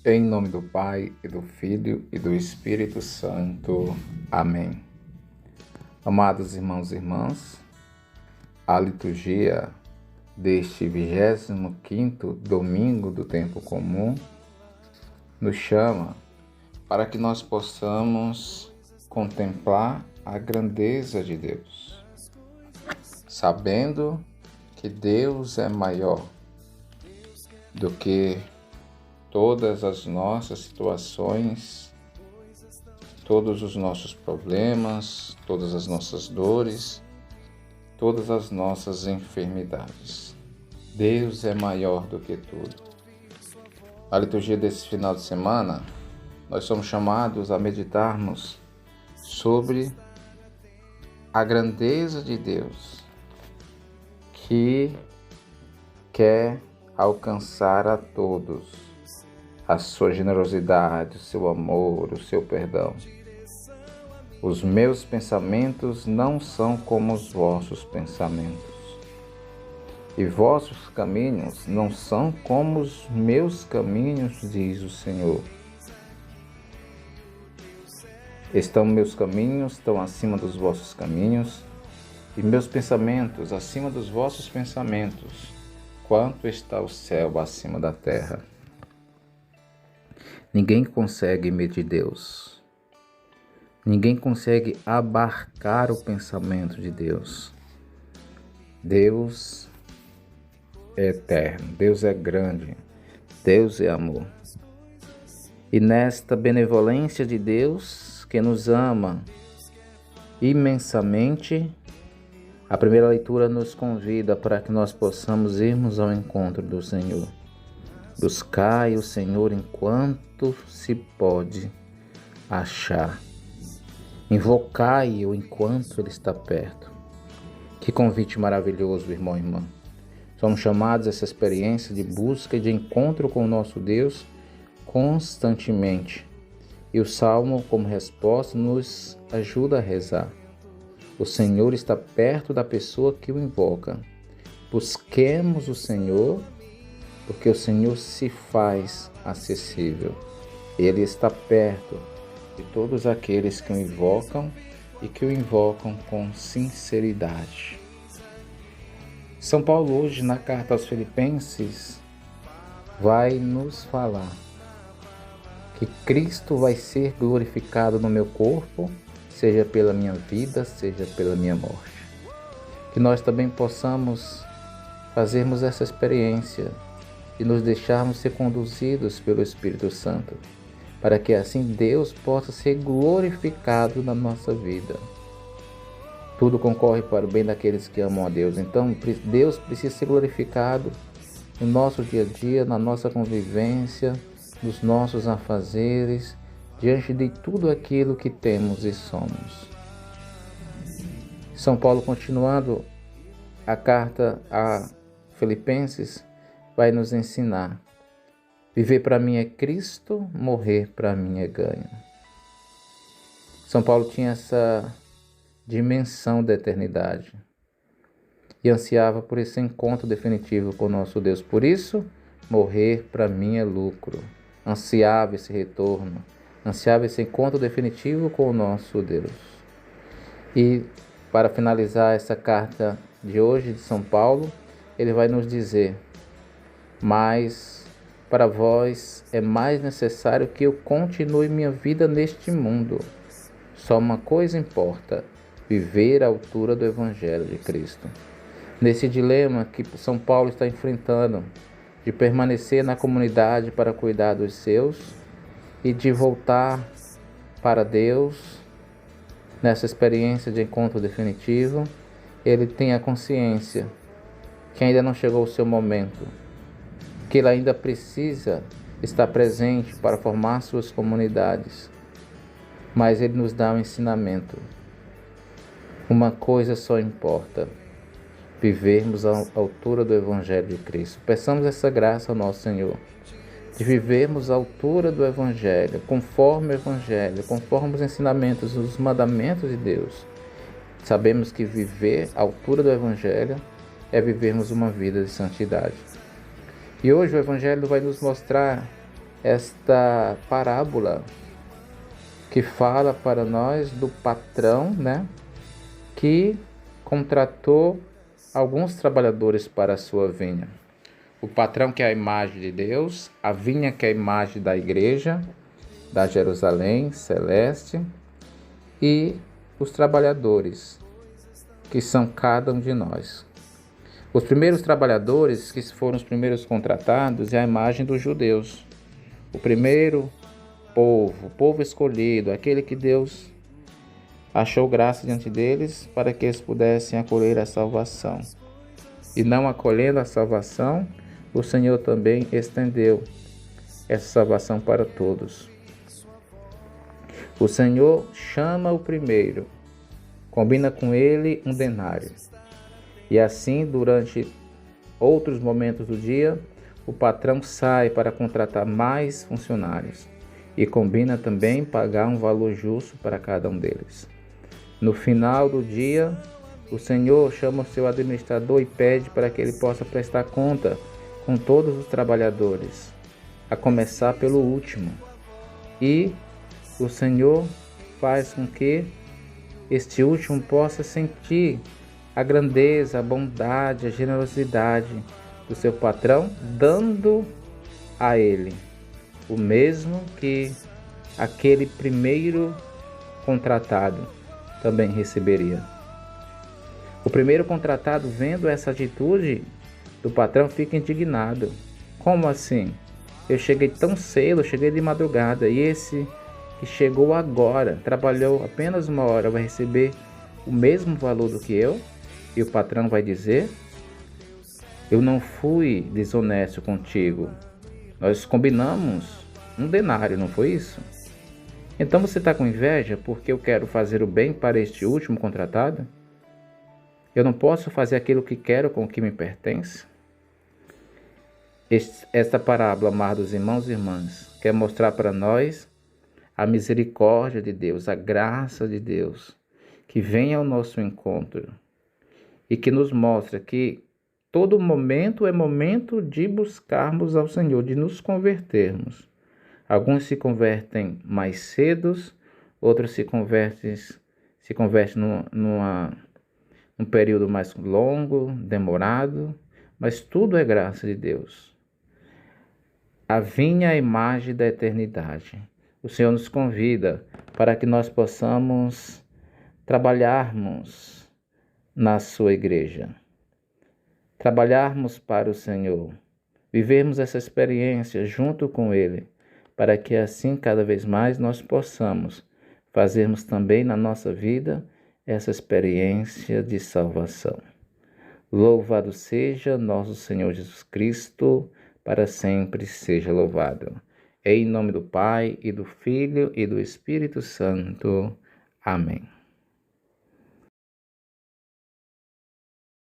Em nome do Pai, e do Filho, e do Espírito Santo. Amém. Amados irmãos e irmãs, a liturgia deste 25º domingo do tempo comum nos chama para que nós possamos contemplar a grandeza de Deus, sabendo que Deus é maior do que todas as nossas situações, todos os nossos problemas, todas as nossas dores, todas as nossas enfermidades. Deus é maior do que tudo. Na liturgia desse final de semana, nós somos chamados a meditarmos sobre a grandeza de Deus, que quer alcançar a todos a sua generosidade, o seu amor, o seu perdão. Os meus pensamentos não são como os vossos pensamentos, e vossos caminhos não são como os meus caminhos, diz o Senhor. Meus caminhos estão acima dos vossos caminhos, e meus pensamentos acima dos vossos pensamentos, quanto está o céu acima da terra. Ninguém consegue medir Deus. Ninguém consegue abarcar o pensamento de Deus. Deus é eterno, Deus é grande, Deus é amor. E nesta benevolência de Deus, que nos ama imensamente, a primeira leitura nos convida para que nós possamos irmos ao encontro do Senhor. Buscai o Senhor enquanto se pode achar. Invocai-o enquanto Ele está perto. Que convite maravilhoso, irmão e irmã. Somos chamados a essa experiência de busca e de encontro com o nosso Deus constantemente. E o Salmo, como resposta, nos ajuda a rezar. O Senhor está perto da pessoa que o invoca. Busquemos o Senhor, porque o Senhor se faz acessível. Ele está perto de todos aqueles que o invocam e que o invocam com sinceridade. São Paulo hoje, na carta aos Filipenses, vai nos falar que Cristo vai ser glorificado no meu corpo, seja pela minha vida, seja pela minha morte. Que nós também possamos fazermos essa experiência e nos deixarmos ser conduzidos pelo Espírito Santo, para que assim Deus possa ser glorificado na nossa vida. Tudo concorre para o bem daqueles que amam a Deus. Então, Deus precisa ser glorificado no nosso dia a dia, na nossa convivência, nos nossos afazeres, diante de tudo aquilo que temos e somos. São Paulo, continuando a carta a Filipenses, vai nos ensinar: viver para mim é Cristo, morrer para mim é ganho. São Paulo tinha essa dimensão da eternidade e ansiava por esse encontro definitivo com o nosso Deus. Por isso, morrer para mim é lucro. Ansiava esse retorno, ansiava esse encontro definitivo com o nosso Deus. E para finalizar essa carta de hoje de São Paulo, ele vai nos dizer: mas para vós é mais necessário que eu continue minha vida neste mundo. Só uma coisa importa: viver à altura do Evangelho de Cristo. Nesse dilema que São Paulo está enfrentando, de permanecer na comunidade para cuidar dos seus e de voltar para Deus, nessa experiência de encontro definitivo, ele tem a consciência que ainda não chegou o seu momento, que ele ainda precisa estar presente para formar suas comunidades. Mas ele nos dá um ensinamento. Uma coisa só importa: vivermos à altura do Evangelho de Cristo. Peçamos essa graça ao nosso Senhor, de vivermos à altura do Evangelho, conforme o Evangelho, conforme os ensinamentos, os mandamentos de Deus. Sabemos que viver à altura do Evangelho é vivermos uma vida de santidade. E hoje o Evangelho vai nos mostrar esta parábola que fala para nós do patrão, né, que contratou alguns trabalhadores para a sua vinha. O patrão, que é a imagem de Deus, a vinha, que é a imagem da igreja, da Jerusalém celeste, e os trabalhadores, que são cada um de nós. Os primeiros trabalhadores, que foram os primeiros contratados, é a imagem dos judeus. O primeiro povo, o povo escolhido, aquele que Deus achou graça diante deles para que eles pudessem acolher a salvação. E não acolhendo a salvação, o Senhor também estendeu essa salvação para todos. O Senhor chama o primeiro, combina com ele um denário. E assim, durante outros momentos do dia, o patrão sai para contratar mais funcionários e combina também pagar um valor justo para cada um deles. No final do dia, o Senhor chama o seu administrador e pede para que ele possa prestar conta com todos os trabalhadores, a começar pelo último. E o Senhor faz com que este último possa sentir a grandeza, a bondade, a generosidade do seu patrão, dando a ele o mesmo que aquele primeiro contratado também receberia. O primeiro contratado, vendo essa atitude do patrão, fica indignado. Como assim? Eu cheguei tão cedo, eu cheguei de madrugada, e esse que chegou agora, trabalhou apenas 1 hora, vai receber o mesmo valor do que eu? E o patrão vai dizer: eu não fui desonesto contigo. Nós combinamos um denário, não foi isso? Então você está com inveja porque eu quero fazer o bem para este último contratado? Eu não posso fazer aquilo que quero com o que me pertence? Esta parábola, amados irmãos e irmãs, quer mostrar para nós a misericórdia de Deus, a graça de Deus, que vem ao nosso encontro e que nos mostra que todo momento é momento de buscarmos ao Senhor, de nos convertermos. Alguns se convertem mais cedo, outros se convertem num período mais longo, demorado, mas tudo é graça de Deus. A vinha é a imagem da eternidade. O Senhor nos convida para que nós possamos trabalharmos na sua igreja, trabalharmos para o Senhor, vivermos essa experiência junto com Ele, para que assim cada vez mais nós possamos fazermos também na nossa vida essa experiência de salvação. Louvado seja nosso Senhor Jesus Cristo, para sempre seja louvado. Em nome do Pai, e do Filho, e do Espírito Santo. Amém.